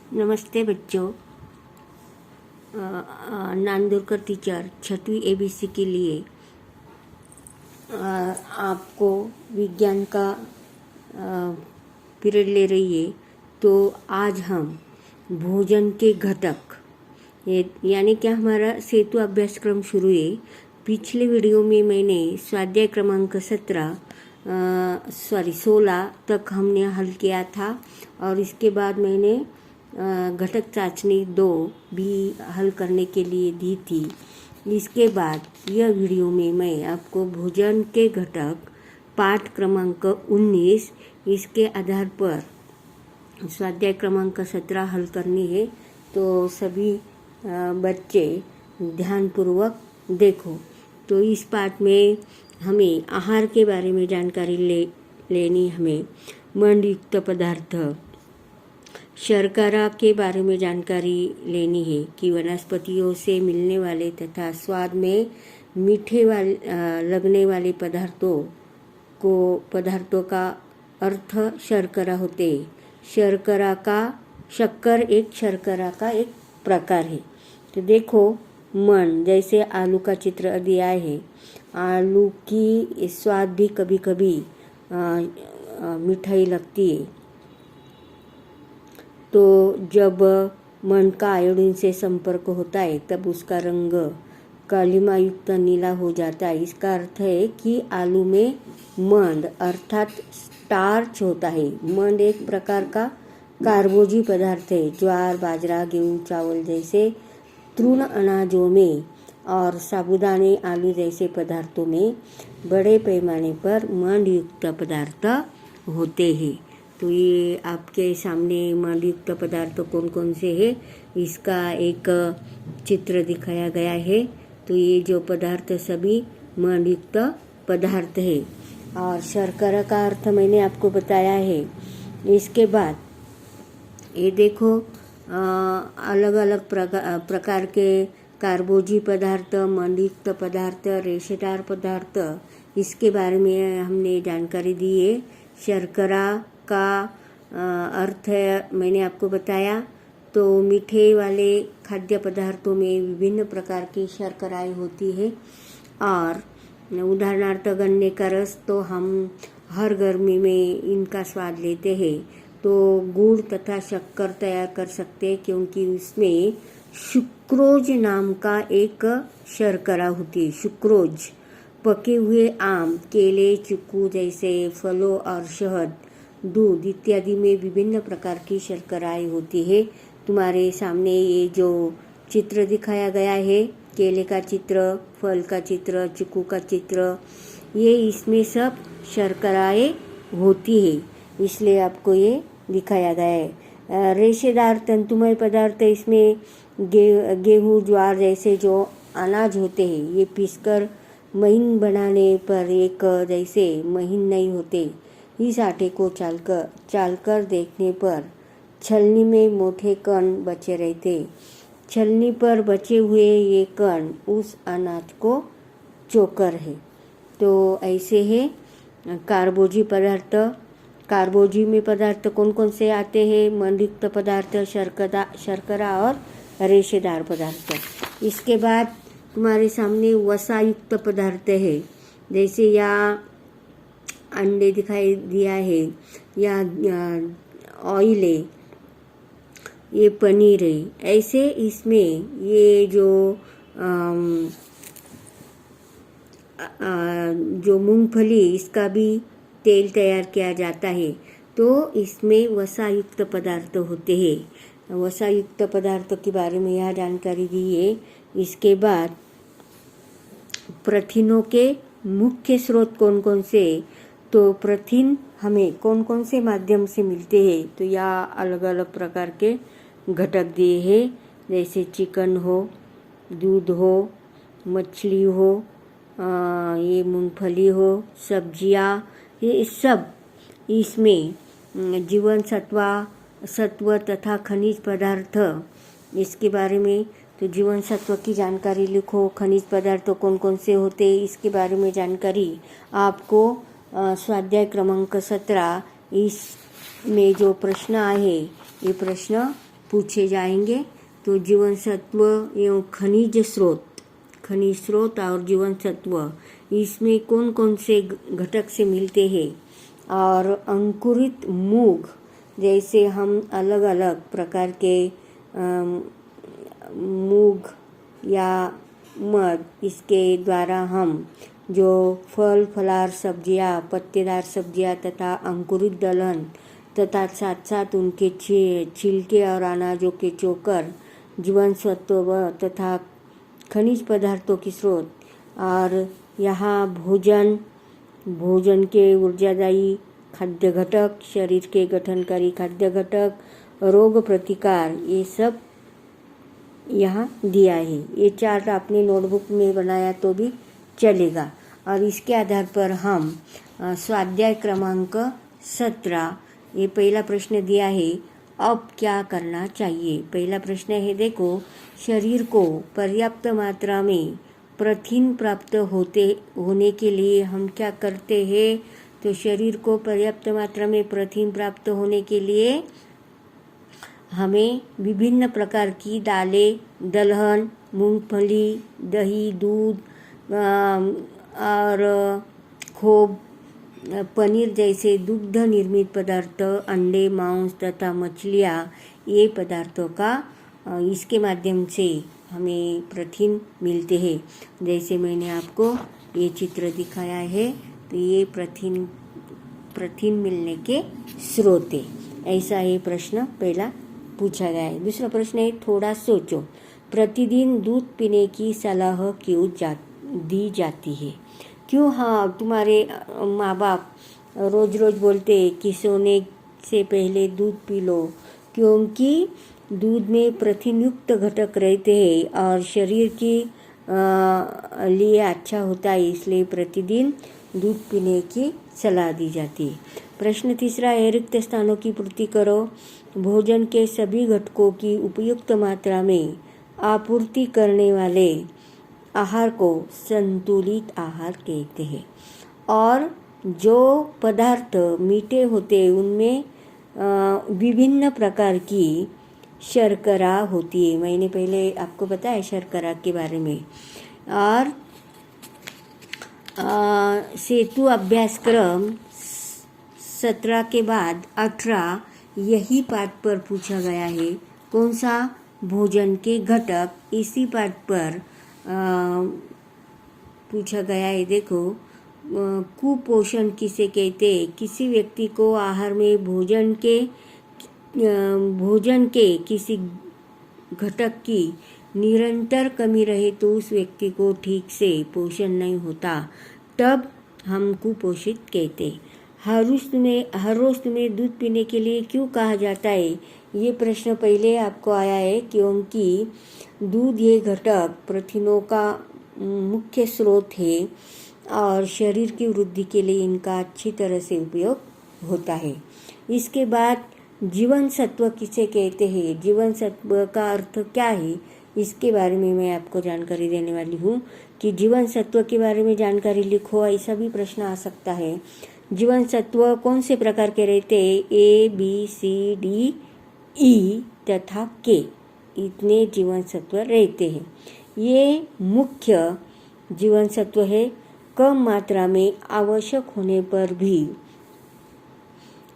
नमस्ते बच्चों। नांदुरकर टीचर छठवीं एबीसी के लिए आपको विज्ञान का पीरियड ले रही है। तो आज हम भोजन के घटक यानी कि हमारा सेतु अभ्यासक्रम शुरू है। पिछले वीडियो में मैंने स्वाध्याय क्रमांक 16 तक हमने हल किया था और इसके बाद मैंने घटक चाचनी 2 भी हल करने के लिए दी थी। इसके बाद यह वीडियो में मैं आपको भोजन के घटक पाठ क्रमांक 19 इसके आधार पर स्वाध्याय क्रमांक 17 हल करनी है। तो सभी बच्चे ध्यानपूर्वक देखो। तो इस पाठ में हमें आहार के बारे में जानकारी लेनी, हमें मंडयुक्त पदार्थ, शर्करा के बारे में जानकारी लेनी है कि वनस्पतियों से मिलने वाले तथा स्वाद में मीठे लगने वाले पदार्थों का अर्थ शर्करा होते। शक्कर एक शर्करा का एक प्रकार है। तो देखो, मन जैसे आलू का चित्र दिया है। आलू की स्वाद भी कभी कभी मिठाई लगती है। तो जब मन का आयोडीन से संपर्क होता है तब उसका रंग कालिमा युक्त नीला हो जाता है। इसका अर्थ है कि आलू में मंड अर्थात स्टार्च होता है। मंड एक प्रकार का कार्बोजी पदार्थ है। ज्वार, बाजरा, गेहूं, चावल जैसे तृण अनाजों में और साबुदाने, आलू जैसे पदार्थों में बड़े पैमाने पर मंड युक्त पदार्थ होते हैं। तो ये आपके सामने मंडयुक्त पदार्थ कौन कौन से हैं इसका एक चित्र दिखाया गया है। तो ये जो पदार्थ सभी मंडयुक्त पदार्थ है। और शर्करा का अर्थ मैंने आपको बताया है। इसके बाद ये देखो, अलग अलग प्रकार के कार्बोजी पदार्थ, मंडयुक्त पदार्थ, रेशेदार पदार्थ, इसके बारे में हमने जानकारी दी है। शर्करा का अर्थ मैंने आपको बताया। तो मीठे वाले खाद्य पदार्थों में विभिन्न प्रकार की शर्कराएं होती है। और उदाहरणार्थ गन्ने का रस तो हम हर गर्मी में इनका स्वाद लेते हैं। तो गुड़ तथा शक्कर तैयार कर सकते हैं क्योंकि उसमें सुक्रोज नाम का एक शर्करा होती है। सुक्रोज। पके हुए आम, केले, चीकू जैसे फलों और शहद, दूध इत्यादि में विभिन्न प्रकार की शर्कराएं होती है। तुम्हारे सामने ये जो चित्र दिखाया गया है, केले का चित्र, फल का चित्र, चीकू का चित्र, ये इसमें सब शर्कराएं होती है, इसलिए आपको ये दिखाया गया है। रेशेदार तंतुमय पदार्थ, इसमें गेहूं, ज्वार जैसे जो अनाज होते हैं, ये पीसकर महीन बनाने पर एक जैसे महीन नहीं होते। इस आटे को चालकर देखने पर छलनी में मोटे कण बचे रहते। छलनी पर बचे हुए ये कण उस अनाज को चोकर है। तो ऐसे है कार्बोजी पदार्थ। कार्बोजी में पदार्थ कौन कौन से आते हैं? मंडयुक्त पदार्थ, शर्करा और रेशेदार पदार्थ। इसके बाद तुम्हारे सामने वसायुक्त पदार्थ है। जैसे या अंडे दिखाई दिया है, या ऑयल है, ये पनीर है। ऐसे इसमें ये जो मूंगफली, इसका भी तेल तैयार किया जाता है। तो इसमें वसायुक्त पदार्थ होते हैं। वसायुक्त पदार्थों के बारे में यह जानकारी दी है। इसके बाद प्रोटीनों के मुख्य स्रोत कौन कौन से? तो प्रोटीन हमें कौन कौन से माध्यम से मिलते हैं? तो यह अलग अलग प्रकार के घटक दिए हैं। जैसे चिकन हो, दूध हो, मछली हो, ये मूंगफली हो, सब्जियां, ये सब इसमें जीवन सत्व तथा खनिज पदार्थ, इसके बारे में तो जीवन सत्व की जानकारी लिखो। खनिज पदार्थ कौन कौन से होते इसके बारे में जानकारी आपको स्वाध्याय क्रमांक 17 इसमें जो प्रश्न आहे ये प्रश्न पूछे जाएंगे। तो जीवन सत्व एवं खनिज स्रोत और जीवन सत्व, इसमें कौन कौन से घटक से मिलते हैं। और अंकुरित मूंग, जैसे हम अलग अलग प्रकार के मूंग या मध, इसके द्वारा हम जो फलार सब्जियां, पत्तेदार सब्जियां तथा अंकुरित दलहन तथा साथ साथ उनके छिलके और अनाजों के चोकर जीवन सत्व तथा खनिज पदार्थों की स्रोत। और यहाँ भोजन के ऊर्जादायी खाद्य घटक, शरीर के गठनकारी खाद्य घटक, रोग प्रतिकार, ये सब यहाँ दिया है। ये चार्ट आपने नोटबुक में बनाया तो भी चलेगा। और इसके आधार पर हम स्वाध्याय क्रमांक 17, ये पहला प्रश्न दिया है, अब क्या करना चाहिए। पहला प्रश्न है, देखो, शरीर को पर्याप्त मात्रा में प्रोटीन प्राप्त होने के लिए हम क्या करते हैं। तो शरीर को पर्याप्त मात्रा में प्रोटीन प्राप्त होने के लिए हमें विभिन्न प्रकार की दालें, दलहन, मूंगफली, दही, दूध और खोब, पनीर जैसे दुग्ध निर्मित पदार्थ, अंडे, मांस तथा मछलियाँ, ये पदार्थों का इसके माध्यम से हमें प्रोटीन मिलते हैं। जैसे मैंने आपको ये चित्र दिखाया है, तो ये प्रोटीन मिलने के स्रोत है। ऐसा ये प्रश्न पहला पूछा गया है। दूसरा प्रश्न है, थोड़ा सोचो, प्रतिदिन दूध पीने की सलाह क्यों दी जाती है। क्यों तुम्हारे माँ बाप रोज रोज बोलते कि सोने से पहले दूध पी लो, क्योंकि दूध में प्रोटीन युक्त घटक रहते हैं और शरीर की लिए अच्छा होता है, इसलिए प्रतिदिन दूध पीने की सलाह दी जाती है। प्रश्न तीसरा है, रिक्त स्थानों की पूर्ति करो। भोजन के सभी घटकों की उपयुक्त मात्रा में आपूर्ति करने वाले आहार को संतुलित आहार कहते हैं। और जो पदार्थ मीठे होते हैं उनमें विभिन्न प्रकार की शर्करा होती है। मैंने पहले आपको बताया शर्करा के बारे में। और सेतु अभ्यासक्रम 17 के बाद 18 यही पाठ पर पूछा गया है। कौन सा? भोजन के घटक। इसी पाठ पर पूछा गया है। देखो, कुपोषण किसे कहते हैं? किसी व्यक्ति को आहार में भोजन के किसी घटक की निरंतर कमी रहे तो उस व्यक्ति को ठीक से पोषण नहीं होता, तब हम कुपोषित कहते। हर रोज तुम्हें दूध पीने के लिए क्यों कहा जाता है? ये प्रश्न पहले आपको आया है, क्योंकि दूध ये घटक प्रोटीनों का मुख्य स्रोत है और शरीर की वृद्धि के लिए इनका अच्छी तरह से उपयोग होता है। इसके बाद जीवन सत्व किसे कहते हैं? जीवन सत्व का अर्थ क्या है, इसके बारे में मैं आपको जानकारी देने वाली हूँ कि जीवन सत्व के बारे में जानकारी लिखो, ऐसा भी प्रश्न आ सकता है। जीवन सत्व कौन से प्रकार के रहते हैं? A, B, C, D, E तथा K, इतने जीवन सत्व रहते हैं। ये मुख्य जीवन सत्व है। कम मात्रा में आवश्यक होने पर भी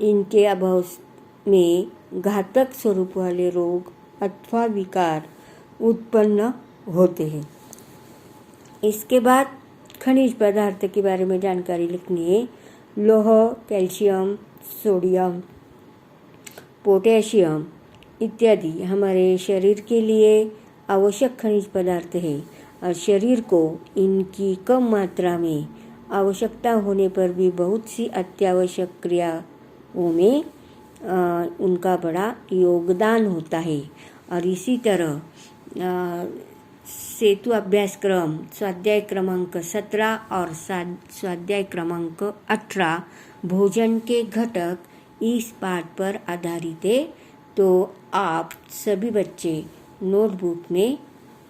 इनके अभाव में घातक स्वरूप वाले रोग अथवा विकार उत्पन्न होते हैं। इसके बाद खनिज पदार्थ के बारे में जानकारी लिखनी है। लौह, कैल्शियम, सोडियम, पोटेशियम इत्यादि हमारे शरीर के लिए आवश्यक खनिज पदार्थ हैं और शरीर को इनकी कम मात्रा में आवश्यकता होने पर भी बहुत सी अत्यावश्यक क्रियाओं में उनका बड़ा योगदान होता है। और इसी तरह सेतु अभ्यासक्रम स्वाध्याय क्रमांक 17 और स्वाध्याय क्रमांक 18 भोजन के घटक इस पाठ पर आधारित है। तो आप सभी बच्चे नोटबुक में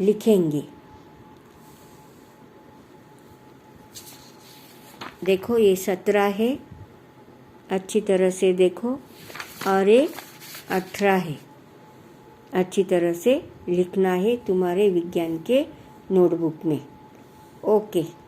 लिखेंगे। देखो, ये 17 है, अच्छी तरह से देखो, और ये 18 है। अच्छी तरह से लिखना है तुम्हारे विज्ञान के नोटबुक में। ओके।